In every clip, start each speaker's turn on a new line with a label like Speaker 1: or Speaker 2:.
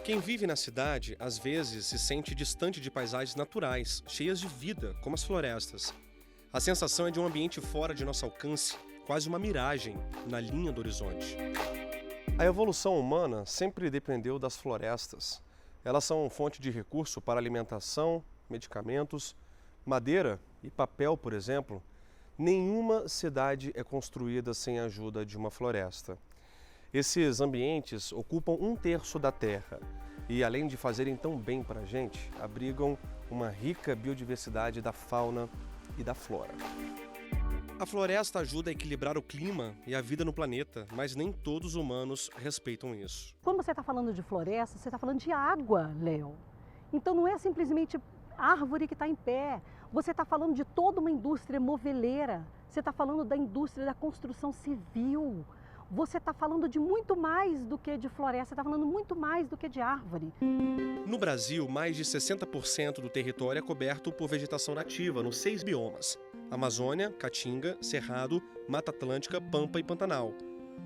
Speaker 1: Quem vive na cidade, às vezes, se sente distante de paisagens naturais, cheias de vida, como as florestas. A sensação é de um ambiente fora de nosso alcance, quase uma miragem na linha do horizonte. A evolução humana sempre dependeu das florestas. Elas são fonte de recurso para alimentação, medicamentos, madeira e papel, por exemplo. Nenhuma cidade é construída sem a ajuda de uma floresta. Esses ambientes ocupam 1/3 da Terra e, além de fazerem tão bem para a gente, abrigam uma rica biodiversidade da fauna e da flora. A floresta ajuda a equilibrar o clima e a vida no planeta, mas nem todos os humanos respeitam isso.
Speaker 2: Quando você está falando de floresta, você está falando de água, Léo. Então não é simplesmente árvore que está em pé. Você está falando de toda uma indústria moveleira. Você está falando da indústria da construção civil. Você está falando de muito mais do que de floresta, você está falando muito mais do que de árvore.
Speaker 1: No Brasil, mais de 60% do território é coberto por vegetação nativa nos 6 biomas: Amazônia, Caatinga, Cerrado, Mata Atlântica, Pampa e Pantanal.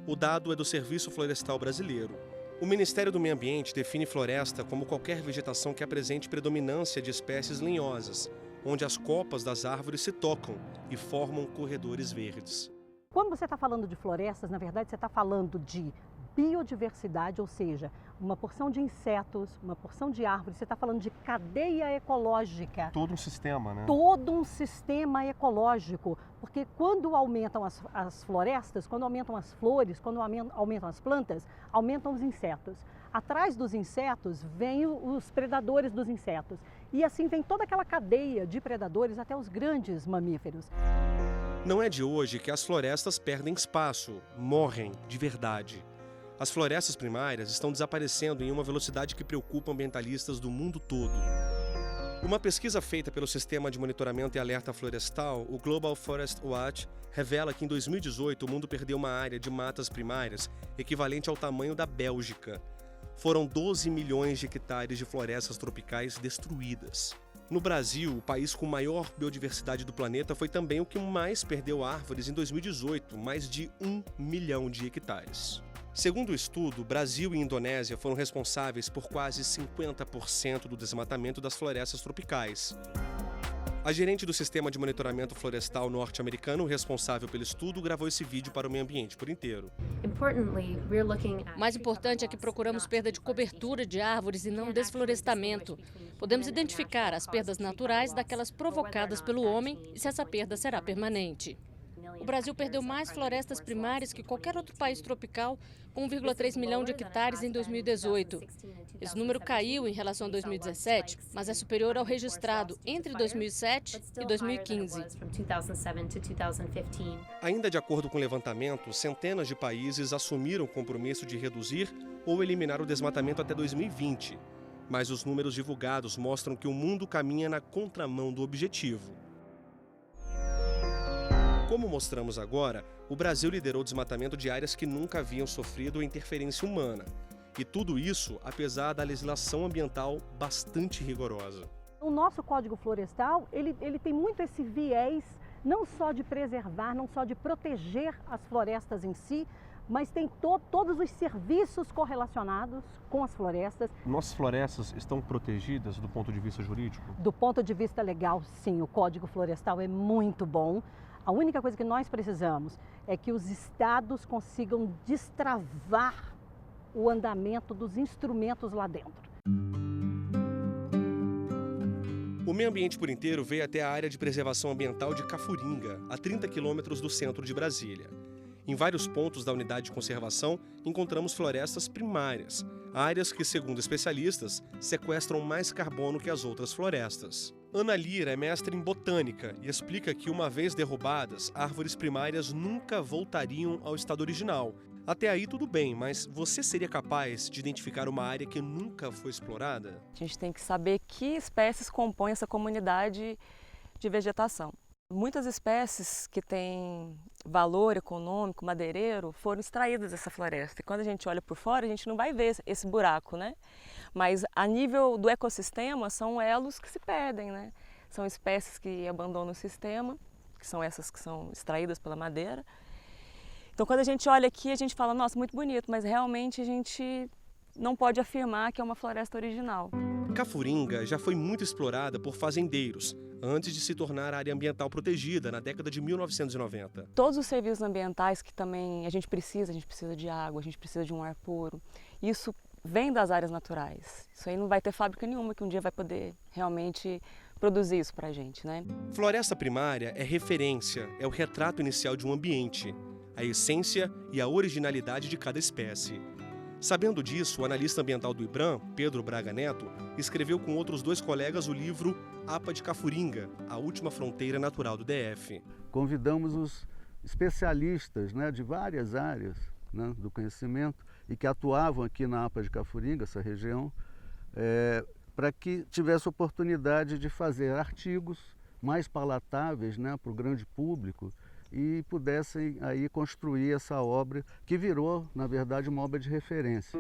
Speaker 1: O dado é do Serviço Florestal Brasileiro. O Ministério do Meio Ambiente define floresta como qualquer vegetação que apresente predominância de espécies lenhosas, onde as copas das árvores se tocam e formam corredores verdes.
Speaker 2: Quando você está falando de florestas, na verdade você está falando de biodiversidade, ou seja, uma porção de insetos, uma porção de árvores, você está falando de cadeia ecológica.
Speaker 1: Todo um sistema, né?
Speaker 2: Todo um sistema ecológico, porque quando aumentam as florestas, quando aumentam as flores, quando aumentam as plantas, aumentam os insetos. Atrás dos insetos vêm os predadores dos insetos e assim vem toda aquela cadeia de predadores até os grandes mamíferos.
Speaker 1: Não é de hoje que as florestas perdem espaço, morrem de verdade. As florestas primárias estão desaparecendo em uma velocidade que preocupa ambientalistas do mundo todo. Uma pesquisa feita pelo Sistema de Monitoramento e Alerta Florestal, o Global Forest Watch, revela que em 2018 o mundo perdeu uma área de matas primárias equivalente ao tamanho da Bélgica. Foram 12 milhões de hectares de florestas tropicais destruídas. No Brasil, o país com maior biodiversidade do planeta foi também o que mais perdeu árvores em 2018, mais de 1 milhão de hectares. Segundo o estudo, Brasil e Indonésia foram responsáveis por quase 50% do desmatamento das florestas tropicais. A gerente do Sistema de Monitoramento Florestal norte-americano, responsável pelo estudo, gravou esse vídeo para o meio ambiente por inteiro.
Speaker 3: O mais importante é que procuramos perda de cobertura de árvores e não desflorestamento. Podemos identificar as perdas naturais daquelas provocadas pelo homem e se essa perda será permanente. O Brasil perdeu mais florestas primárias que qualquer outro país tropical, com 1,3 milhão de hectares em 2018. Esse número caiu em relação a 2017, mas é superior ao registrado entre 2007 e 2015.
Speaker 1: Ainda de acordo com o levantamento, centenas de países assumiram o compromisso de reduzir ou eliminar o desmatamento até 2020. Mas os números divulgados mostram que o mundo caminha na contramão do objetivo. Como mostramos agora, o Brasil liderou o desmatamento de áreas que nunca haviam sofrido interferência humana. E tudo isso apesar da legislação ambiental bastante rigorosa.
Speaker 2: O nosso Código Florestal, ele tem muito esse viés, não só de preservar, não só de proteger as florestas em si, mas tem todos os serviços correlacionados com as florestas.
Speaker 1: Nossas florestas estão protegidas do ponto de vista jurídico?
Speaker 2: Do ponto de vista legal, sim, o Código Florestal é muito bom. A única coisa que nós precisamos é que os estados consigam destravar o andamento dos instrumentos lá dentro.
Speaker 1: O meio ambiente por inteiro veio até a área de preservação ambiental de Cafuringa, a 30 quilômetros do centro de Brasília. Em vários pontos da unidade de conservação, encontramos florestas primárias, áreas que, segundo especialistas, sequestram mais carbono que as outras florestas. Ana Lira é mestre em botânica e explica que, uma vez derrubadas, árvores primárias nunca voltariam ao estado original. Até aí tudo bem, mas você seria capaz de identificar uma área que nunca foi explorada?
Speaker 4: A gente tem que saber que espécies compõem essa comunidade de vegetação. Muitas espécies que têm valor econômico, madeireiro, foram extraídas dessa floresta. E quando a gente olha por fora, a gente não vai ver esse buraco, né? Mas a nível do ecossistema, são elos que se perdem, né? São espécies que abandonam o sistema, que são essas que são extraídas pela madeira. Então, quando a gente olha aqui, a gente fala, nossa, muito bonito, mas realmente a gente não pode afirmar que é uma floresta original.
Speaker 1: Cafuringa já foi muito explorada por fazendeiros, antes de se tornar área ambiental protegida na década de 1990.
Speaker 4: Todos os serviços ambientais que também a gente precisa de água, a gente precisa de um ar puro, isso vem das áreas naturais. Isso aí não vai ter fábrica nenhuma que um dia vai poder realmente produzir isso para a gente, né?
Speaker 1: Floresta primária é referência, é o retrato inicial de um ambiente, a essência e a originalidade de cada espécie. Sabendo disso, o analista ambiental do IBRAM, Pedro Braga Neto, escreveu com outros 2 colegas o livro APA de Cafuringa, a última fronteira natural do DF.
Speaker 5: Convidamos os especialistas, né, de várias áreas, né, do conhecimento e que atuavam aqui na APA de Cafuringa, essa região, para que tivesse oportunidade de fazer artigos mais palatáveis, né, para o grande público e pudessem aí construir essa obra que virou, na verdade, uma obra de referência.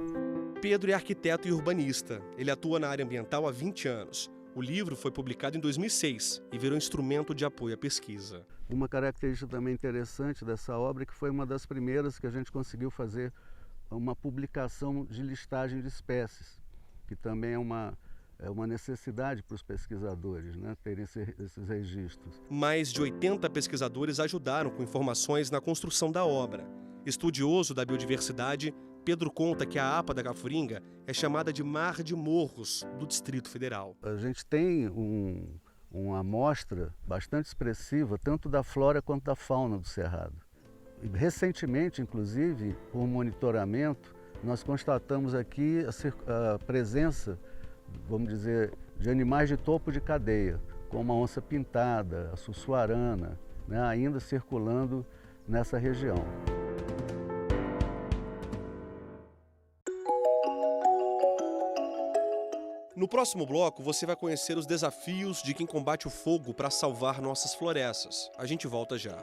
Speaker 1: Pedro é arquiteto e urbanista. Ele atua na área ambiental há 20 anos. O livro foi publicado em 2006 e virou instrumento de apoio à pesquisa.
Speaker 5: Uma característica também interessante dessa obra é que foi uma das primeiras que a gente conseguiu fazer uma publicação de listagem de espécies, que também é uma necessidade para os pesquisadores, né, terem esses registros.
Speaker 1: Mais de 80 pesquisadores ajudaram com informações na construção da obra. Estudioso da biodiversidade, Pedro conta que a APA da Cafuringa é chamada de Mar de Morros do Distrito Federal.
Speaker 5: A gente tem uma amostra bastante expressiva, tanto da flora quanto da fauna do Cerrado. E, recentemente, inclusive, por monitoramento, nós constatamos aqui a presença, vamos dizer, de animais de topo de cadeia, como a onça pintada, a sussuarana, né, ainda circulando nessa região.
Speaker 1: No próximo bloco, você vai conhecer os desafios de quem combate o fogo para salvar nossas florestas. A gente volta já.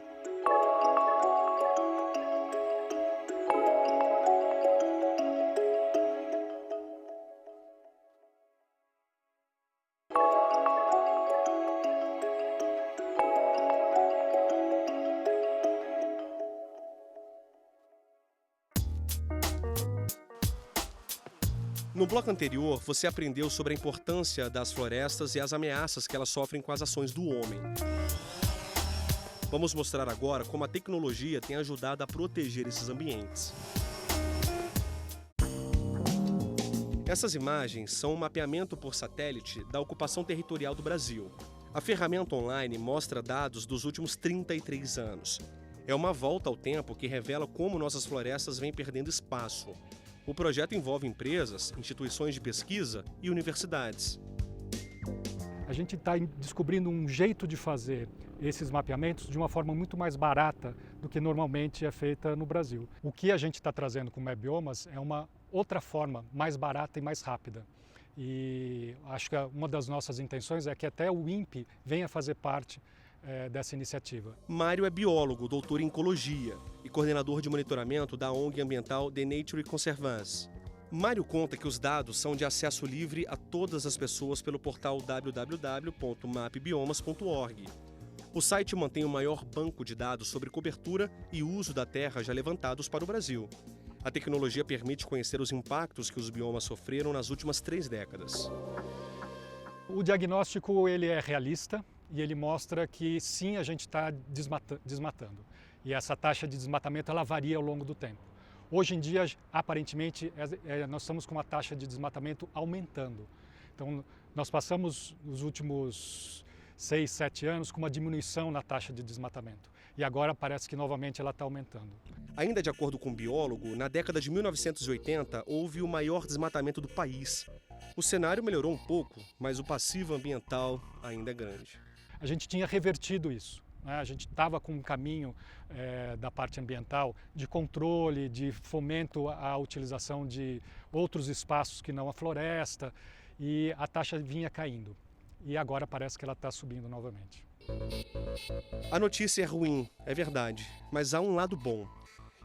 Speaker 1: No bloco anterior, você aprendeu sobre a importância das florestas e as ameaças que elas sofrem com as ações do homem. Vamos mostrar agora como a tecnologia tem ajudado a proteger esses ambientes. Essas imagens são um mapeamento por satélite da ocupação territorial do Brasil. A ferramenta online mostra dados dos últimos 33 anos. É uma volta ao tempo que revela como nossas florestas vêm perdendo espaço. O projeto envolve empresas, instituições de pesquisa e universidades.
Speaker 6: A gente está descobrindo um jeito de fazer esses mapeamentos de uma forma muito mais barata do que normalmente é feita no Brasil. O que a gente está trazendo com o MapBiomas é uma outra forma mais barata e mais rápida. E acho que uma das nossas intenções é que até o INPE venha fazer parte dessa iniciativa.
Speaker 1: Mário é biólogo, doutor em ecologia e coordenador de monitoramento da ONG ambiental The Nature Conservancy. Mário conta que os dados são de acesso livre a todas as pessoas pelo portal www.mapbiomas.org. O site mantém o maior banco de dados sobre cobertura e uso da terra já levantados para o Brasil. A tecnologia permite conhecer os impactos que os biomas sofreram nas últimas 3 décadas.
Speaker 6: O diagnóstico ele é realista e ele mostra que sim, a gente está desmatando. E essa taxa de desmatamento ela varia ao longo do tempo. Hoje em dia, aparentemente, nós estamos com uma taxa de desmatamento aumentando. Então, nós passamos os últimos 6, 7 anos com uma diminuição na taxa de desmatamento. E agora parece que novamente ela está aumentando.
Speaker 1: Ainda de acordo com o biólogo, na década de 1980 houve o maior desmatamento do país. O cenário melhorou um pouco, mas o passivo ambiental ainda é grande.
Speaker 6: A gente tinha revertido isso. A gente estava com um caminho da parte ambiental de controle, de fomento à utilização de outros espaços que não a floresta, e a taxa vinha caindo. E agora parece que ela está subindo novamente.
Speaker 1: A notícia é ruim, é verdade, mas há um lado bom.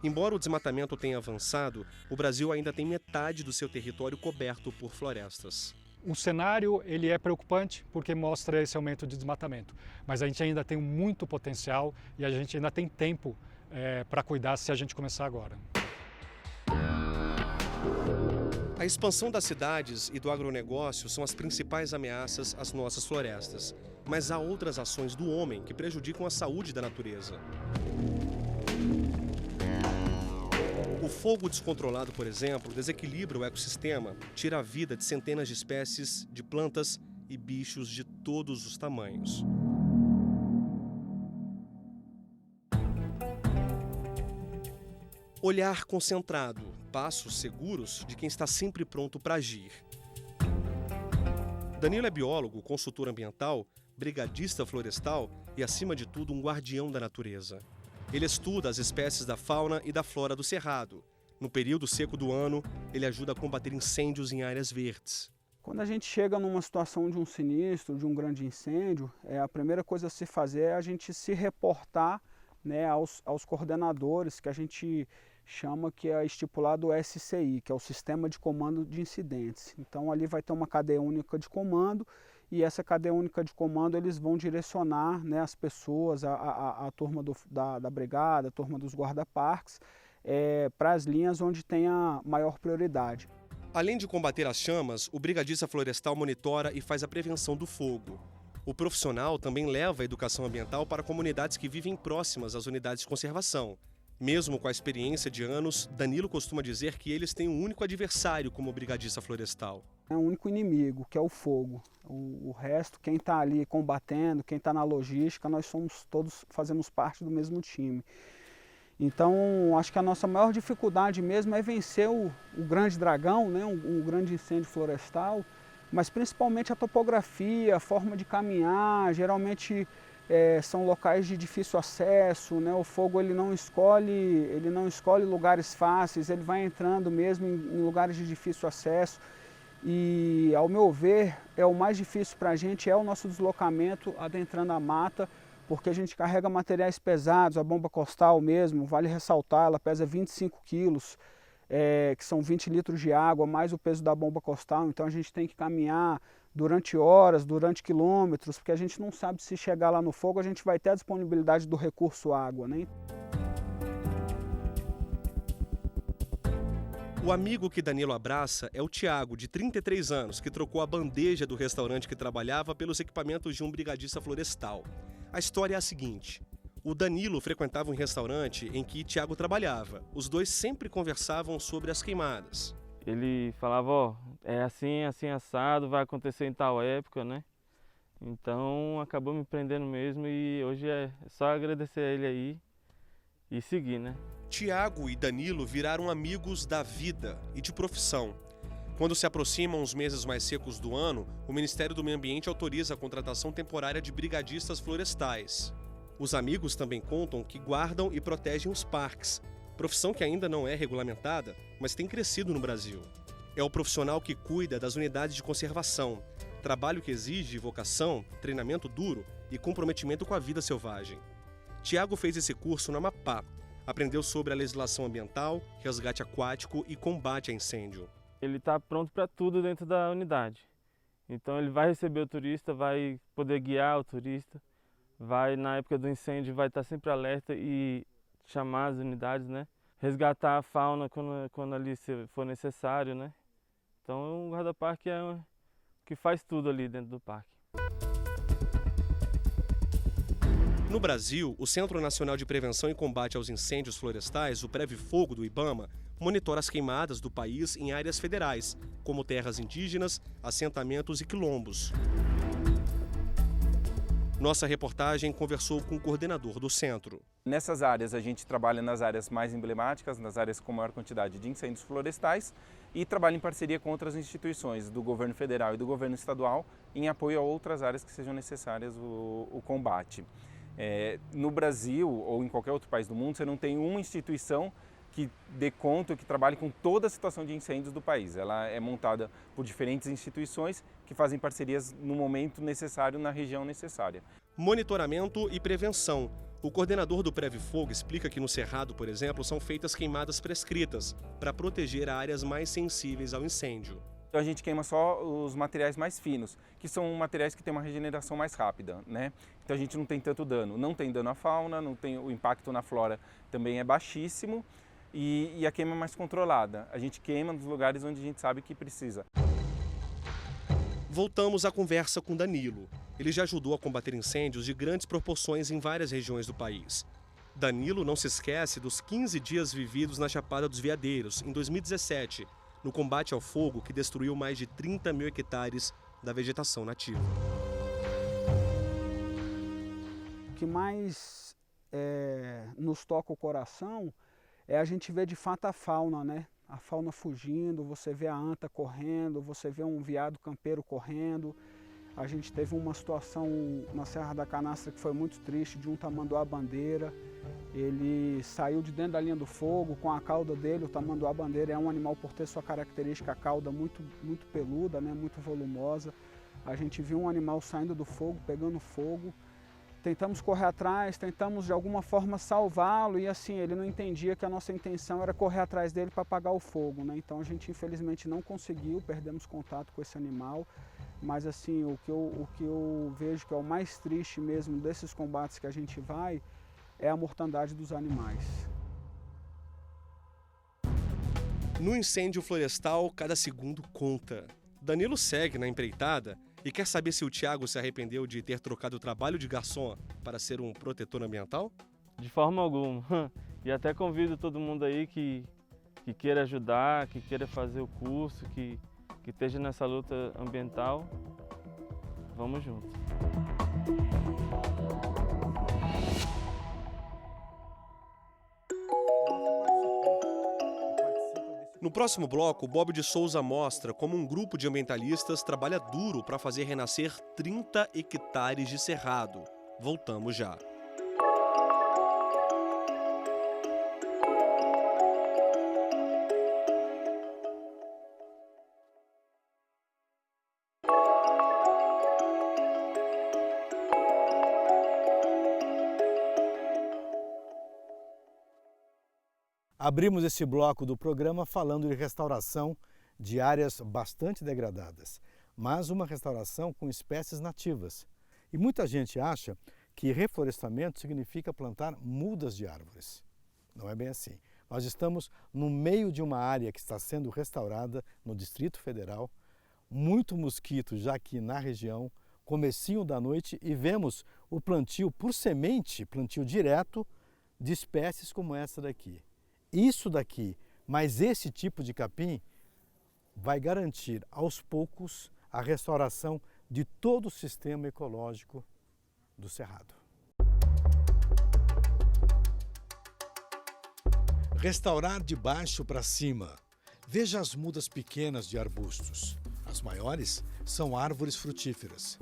Speaker 1: Embora o desmatamento tenha avançado, o Brasil ainda tem metade do seu território coberto por florestas.
Speaker 6: O cenário ele é preocupante porque mostra esse aumento de desmatamento, mas a gente ainda tem muito potencial e a gente ainda tem tempo para cuidar se a gente começar agora.
Speaker 1: A A expansão das cidades e do agronegócio são as principais ameaças às nossas florestas. Mas há outras ações do homem que prejudicam a saúde da natureza. O fogo descontrolado, por exemplo, desequilibra o ecossistema, tira a vida de centenas de espécies de plantas e bichos de todos os tamanhos. Olhar concentrado, passos seguros de quem está sempre pronto para agir. Danilo é biólogo, consultor ambiental, brigadista florestal e, acima de tudo, um guardião da natureza. Ele estuda as espécies da fauna e da flora do Cerrado. No período seco do ano, ele ajuda a combater incêndios em áreas verdes.
Speaker 7: Quando a gente chega numa situação de um sinistro, de um grande incêndio, a primeira coisa a se fazer é a gente se reportar, né, aos coordenadores, que a gente chama, que é estipulado o SCI, que é o Sistema de Comando de Incidentes. Então ali vai ter uma cadeia única de comando, e essa cadeia única de comando eles vão direcionar, né, as pessoas, a turma da brigada, a turma dos guarda-parques, para as linhas onde tem a maior prioridade.
Speaker 1: Além de combater as chamas, o brigadista florestal monitora e faz a prevenção do fogo. O profissional também leva a educação ambiental para comunidades que vivem próximas às unidades de conservação. Mesmo com a experiência de anos, Danilo costuma dizer que eles têm um único adversário como brigadista florestal.
Speaker 7: É um único inimigo, que é o fogo. O resto, quem está ali combatendo, quem está na logística, nós fazemos parte do mesmo time. Então, acho que a nossa maior dificuldade mesmo é vencer o grande dragão, né, um grande incêndio florestal, mas principalmente a topografia, a forma de caminhar. Geralmente são locais de difícil acesso, né? O fogo ele não escolhe lugares fáceis, ele vai entrando mesmo em lugares de difícil acesso. E, ao meu ver, o mais difícil para a gente é o nosso deslocamento adentrando a mata, porque a gente carrega materiais pesados, a bomba costal mesmo, vale ressaltar, ela pesa 25 quilos, que são 20 litros de água, mais o peso da bomba costal. Então a gente tem que caminhar durante horas, durante quilômetros, porque a gente não sabe se chegar lá no fogo a gente vai ter a disponibilidade do recurso água, né?
Speaker 1: O amigo que Danilo abraça é o Tiago, de 33 anos, que trocou a bandeja do restaurante que trabalhava pelos equipamentos de um brigadista florestal. A história é a seguinte: o Danilo frequentava um restaurante em que Tiago trabalhava. Os dois sempre conversavam sobre as queimadas.
Speaker 8: Ele falava, é assim, assim assado, vai acontecer em tal época, né? Então acabou me prendendo mesmo e hoje é só agradecer a ele aí e seguir, né?
Speaker 1: Tiago e Danilo viraram amigos da vida e de profissão. Quando se aproximam os meses mais secos do ano, o Ministério do Meio Ambiente autoriza a contratação temporária de brigadistas florestais. Os amigos também contam que guardam e protegem os parques, profissão que ainda não é regulamentada, mas tem crescido no Brasil. É o profissional que cuida das unidades de conservação, trabalho que exige vocação, treinamento duro e comprometimento com a vida selvagem. Tiago fez esse curso no Amapá, aprendeu sobre a legislação ambiental, resgate aquático e combate a incêndio.
Speaker 8: Ele está pronto para tudo dentro da unidade. Então ele vai receber o turista, vai poder guiar o turista, vai na época do incêndio vai estar sempre alerta e chamar as unidades, né? Resgatar a fauna quando ali for necessário, né? Então o guarda-parque é o que faz tudo ali dentro do parque.
Speaker 1: No Brasil, o Centro Nacional de Prevenção e Combate aos Incêndios Florestais, o PREVI-Fogo do IBAMA, monitora as queimadas do país em áreas federais, como terras indígenas, assentamentos e quilombos. Nossa reportagem conversou com o coordenador do centro.
Speaker 9: Nessas áreas a gente trabalha nas áreas mais emblemáticas, nas áreas com maior quantidade de incêndios florestais e trabalha em parceria com outras instituições do governo federal e do governo estadual em apoio a outras áreas que sejam necessárias o combate. No Brasil ou em qualquer outro país do mundo, você não tem uma instituição que dê conta, que trabalhe com toda a situação de incêndios do país. Ela é montada por diferentes instituições que fazem parcerias no momento necessário, na região necessária.
Speaker 1: Monitoramento e prevenção. O coordenador do PREVI-Fogo explica que no Cerrado, por exemplo, são feitas queimadas prescritas para proteger áreas mais sensíveis ao incêndio.
Speaker 9: Então a gente queima só os materiais mais finos, que são materiais que têm uma regeneração mais rápida, né? Então a gente não tem tanto dano. Não tem dano à fauna, não tem, o impacto na flora também é baixíssimo. e a queima mais controlada. A gente queima nos lugares onde a gente sabe que precisa.
Speaker 1: Voltamos à conversa com Danilo. Ele já ajudou a combater incêndios de grandes proporções em várias regiões do país. Danilo não se esquece dos 15 dias vividos na Chapada dos Veadeiros, em 2017, no combate ao fogo que destruiu mais de 30 mil hectares da vegetação nativa.
Speaker 7: O que mais nos toca o coração é a gente ver de fato a fauna, né? A fauna fugindo, você vê a anta correndo, você vê um veado campeiro correndo. A gente teve uma situação na Serra da Canastra que foi muito triste, de um tamanduá-bandeira. Ele saiu de dentro da linha do fogo com a cauda dele. O tamanduá-bandeira é um animal, por ter sua característica, a cauda muito peluda, né? Muito volumosa. A gente viu um animal saindo do fogo, pegando fogo. Tentamos correr atrás, tentamos de alguma forma salvá-lo e assim, ele não entendia que a nossa intenção era correr atrás dele para apagar o fogo, né? Então a gente infelizmente não conseguiu, perdemos contato com esse animal, mas assim, o que eu vejo que é o mais triste mesmo desses combates que a gente vai é a mortandade dos animais.
Speaker 1: No incêndio florestal, cada segundo conta. Danilo segue na empreitada e quer saber se o Thiago se arrependeu de ter trocado o trabalho de garçom para ser um protetor ambiental?
Speaker 8: De forma alguma. E até convido todo mundo aí que queira ajudar, que queira fazer o curso, que esteja nessa luta ambiental. Vamos juntos.
Speaker 1: No próximo bloco, Bob de Souza mostra como um grupo de ambientalistas trabalha duro para fazer renascer 30 hectares de cerrado. Voltamos já.
Speaker 10: Abrimos esse bloco do programa falando de restauração de áreas bastante degradadas, mas uma restauração com espécies nativas. E muita gente acha que reflorestamento significa plantar mudas de árvores. Não é bem assim. Nós estamos no meio de uma área que está sendo restaurada no Distrito Federal, muito mosquito já aqui na região, comecinho da noite, e vemos o plantio por semente, plantio direto, de espécies como essa daqui. Isso daqui, mas esse tipo de capim, vai garantir aos poucos a restauração de todo o sistema ecológico do Cerrado. Restaurar de baixo para cima. Veja as mudas pequenas de arbustos. As maiores são árvores frutíferas.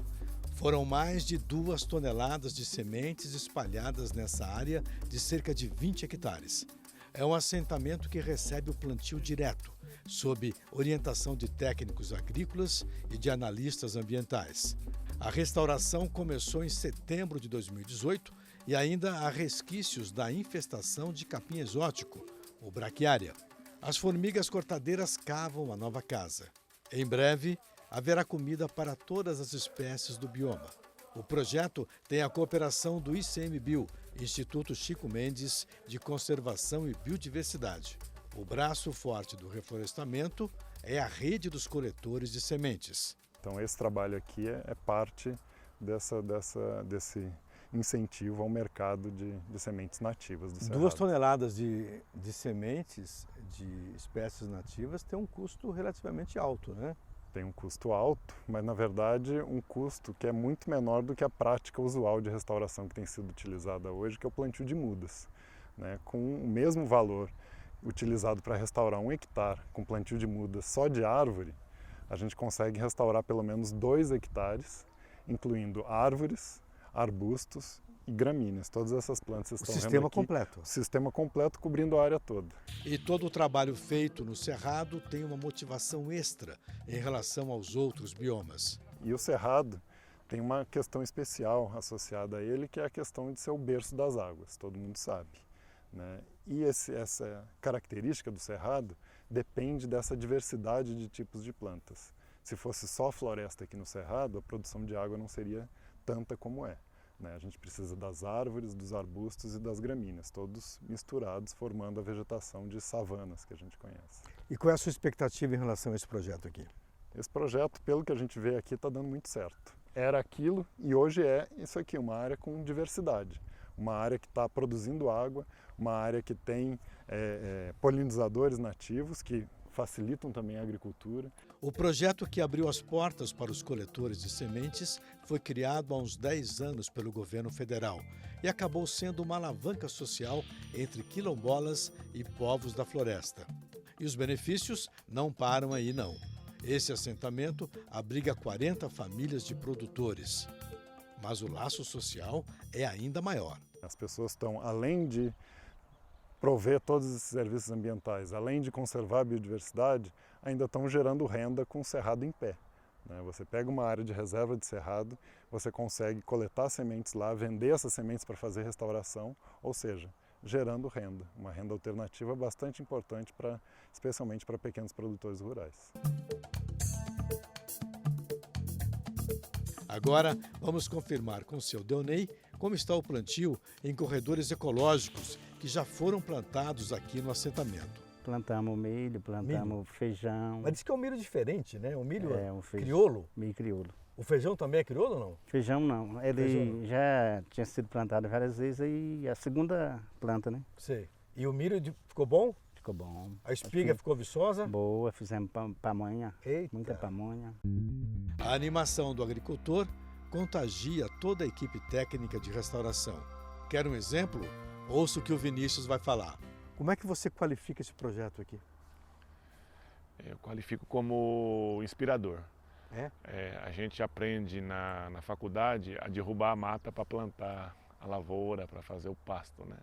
Speaker 10: Foram mais de 2 toneladas de sementes espalhadas nessa área de cerca de 20 hectares. É um assentamento que recebe o plantio direto, sob orientação de técnicos agrícolas e de analistas ambientais. A restauração começou em setembro de 2018 e ainda há resquícios da infestação de capim exótico, o braquiária. As formigas cortadeiras cavam a nova casa. Em breve, haverá comida para todas as espécies do bioma. O projeto tem a cooperação do ICMBio, Instituto Chico Mendes de Conservação e Biodiversidade. O braço forte do reflorestamento é a rede dos coletores de sementes.
Speaker 11: Então esse trabalho aqui é parte desse incentivo ao mercado de sementes nativas do Cerrado.
Speaker 10: 2 toneladas de sementes de espécies nativas tem um custo relativamente alto, né?
Speaker 11: Tem um custo alto, mas na verdade um custo que é muito menor do que a prática usual de restauração que tem sido utilizada hoje, que é o plantio de mudas, né? Com o mesmo valor utilizado para restaurar 1 hectare com plantio de mudas só de árvore, a gente consegue restaurar pelo menos 2 hectares, incluindo árvores, arbustos e gramíneas. Todas essas plantas estão vendo aqui. O sistema completo. O sistema completo cobrindo a área toda.
Speaker 10: E todo o trabalho feito no Cerrado tem uma motivação extra em relação aos outros biomas.
Speaker 11: E o Cerrado tem uma questão especial associada a ele, que é a questão de ser o berço das águas, todo mundo sabe, né? E essa característica do Cerrado depende dessa diversidade de tipos de plantas. Se fosse só floresta aqui no Cerrado, a produção de água não seria tanta como é. né? A gente precisa das árvores, dos arbustos e das gramíneas, todos misturados, formando a vegetação de savanas que a gente conhece.
Speaker 10: E qual é a sua expectativa em relação a esse projeto aqui?
Speaker 11: Esse projeto, pelo que a gente vê aqui, está dando muito certo. Era aquilo e hoje é isso aqui, uma área com diversidade. Uma área que está produzindo água, uma área que tem polinizadores nativos que facilitam também a agricultura.
Speaker 10: O projeto que abriu as portas para os coletores de sementes foi criado há uns 10 anos pelo governo federal e acabou sendo uma alavanca social entre quilombolas e povos da floresta. E os benefícios não param aí, não. Esse assentamento abriga 40 famílias de produtores. Mas o laço social é ainda maior.
Speaker 11: As pessoas estão, além de prover todos esses serviços ambientais, além de conservar a biodiversidade, ainda estão gerando renda com o cerrado em pé. Você pega uma área de reserva de cerrado, você consegue coletar sementes lá, vender essas sementes para fazer restauração, ou seja, gerando renda. Uma renda alternativa bastante importante, especialmente para pequenos produtores rurais.
Speaker 10: Agora, vamos confirmar com o seu Deonei como está o plantio em corredores ecológicos que já foram plantados aqui no assentamento.
Speaker 12: Plantamos milho, plantamos feijão.
Speaker 13: Mas diz que é um milho diferente, né? O milho
Speaker 12: é um
Speaker 13: crioulo?
Speaker 12: Milho crioulo.
Speaker 13: O feijão também é crioulo ou não?
Speaker 12: Feijão não. Ele feijão não. Já tinha sido plantado várias vezes e a segunda planta, né?
Speaker 13: Sei. E o milho ficou bom?
Speaker 12: Ficou bom.
Speaker 13: A espiga ficou viçosa?
Speaker 12: Boa, fizemos pamonha.
Speaker 13: Eita.
Speaker 12: Muita pamonha.
Speaker 10: A animação do agricultor contagia toda a equipe técnica de restauração. Quer um exemplo? Ouça o que o Vinícius vai falar. Como é que você qualifica esse projeto aqui?
Speaker 14: Eu qualifico como inspirador. A gente aprende na faculdade a derrubar a mata para plantar a lavoura, para fazer o pasto, né?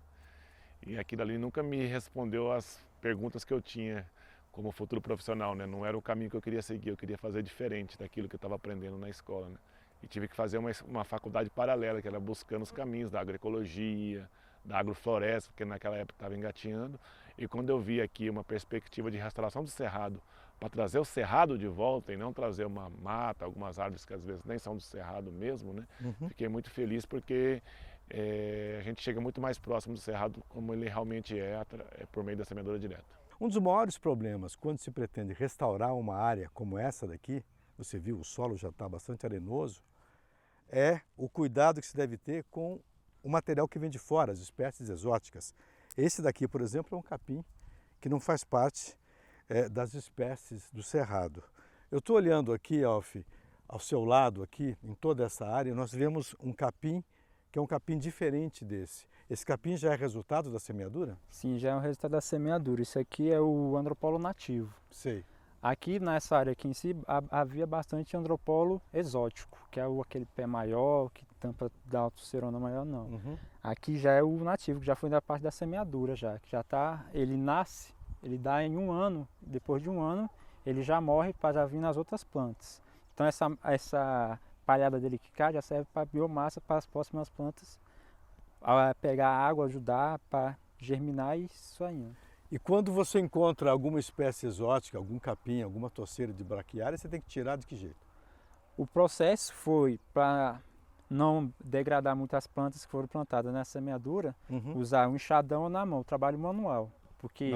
Speaker 14: E aquilo ali nunca me respondeu as perguntas que eu tinha como futuro profissional, né? Não era o caminho que eu queria seguir, eu queria fazer diferente daquilo que eu estava aprendendo na escola, né? E tive que fazer uma faculdade paralela, que era buscando os caminhos da agroecologia, da agrofloresta, porque naquela época estava engatinhando. E quando eu vi aqui uma perspectiva de restauração do cerrado, para trazer o cerrado de volta e não trazer uma mata, algumas árvores que às vezes nem são do cerrado mesmo, né? Fiquei muito feliz porque a gente chega muito mais próximo do cerrado como ele realmente é por meio da semeadura direta.
Speaker 10: Um dos maiores problemas quando se pretende restaurar uma área como essa daqui, você viu, o solo já está bastante arenoso, é o cuidado que se deve ter com o material que vem de fora, as espécies exóticas. Esse daqui, por exemplo, é um capim que não faz parte das espécies do cerrado. Eu estou olhando aqui, Alf, ao seu lado aqui, em toda essa área, nós vemos um capim que é um capim diferente desse. Esse capim já é resultado da semeadura?
Speaker 15: Sim, já é o resultado da semeadura. Isso aqui é o andropolo nativo.
Speaker 10: Sei.
Speaker 15: Aqui nessa área aqui em si havia bastante andropolo exótico, que é aquele pé maior, que tampa da altocerona maior, não. Aqui já é o nativo, que já foi da parte da semeadura já, que já está, ele nasce, ele dá em um ano, depois de um ano ele já morre para já vir nas outras plantas. Então essa palhada dele que cai já serve para biomassa para as próximas plantas, pegar água, ajudar para germinar e isso aí.
Speaker 10: E quando você encontra alguma espécie exótica, algum capim, alguma torceira de braquiária, você tem que tirar de que jeito?
Speaker 15: O processo foi para não degradar muitas plantas que foram plantadas na semeadura, usar um enxadão na mão, trabalho manual. Porque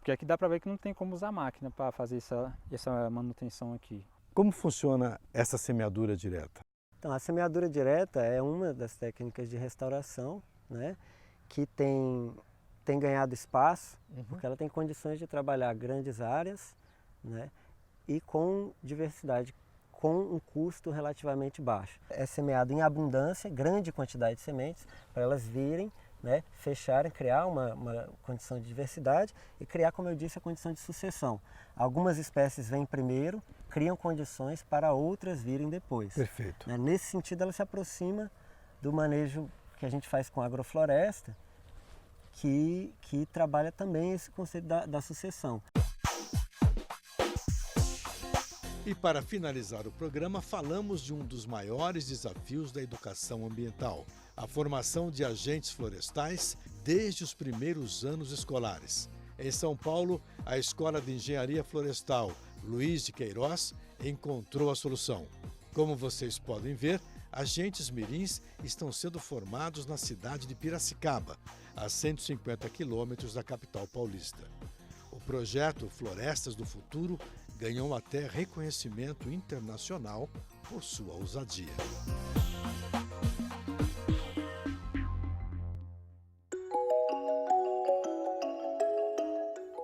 Speaker 15: aqui dá para ver que não tem como usar máquina para fazer essa manutenção aqui.
Speaker 10: Como funciona essa semeadura direta?
Speaker 16: Então, a semeadura direta é uma das técnicas de restauração, né, que tem ganhado espaço, porque ela tem condições de trabalhar grandes áreas, né, e com diversidade, com um custo relativamente baixo. É semeado em abundância, grande quantidade de sementes, para elas virem, né, fecharem, criar uma condição de diversidade e criar, como eu disse, a condição de sucessão. Algumas espécies vêm primeiro, criam condições para outras virem depois.
Speaker 10: Perfeito.
Speaker 16: Nesse sentido, ela se aproxima do manejo que a gente faz com a agrofloresta, que trabalha também esse conceito da sucessão.
Speaker 10: E para finalizar o programa, falamos de um dos maiores desafios da educação ambiental, a formação de agentes florestais desde os primeiros anos escolares. Em São Paulo, a Escola de Engenharia Florestal Luiz de Queiroz encontrou a solução. Como vocês podem ver, agentes mirins estão sendo formados na cidade de Piracicaba, a 150 quilômetros da capital paulista. O projeto Florestas do Futuro ganhou até reconhecimento internacional por sua ousadia.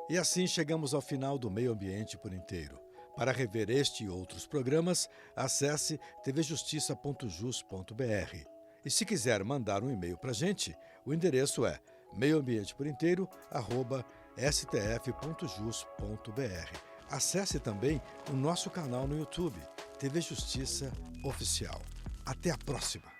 Speaker 10: E assim chegamos ao final do Meio Ambiente por Inteiro. Para rever este e outros programas, acesse tvjustiça.jus.br. E se quiser mandar um e-mail para a gente, o endereço é meioambienteporinteiro@stf.jus.br. Acesse também o nosso canal no YouTube, TV Justiça Oficial. Até a próxima!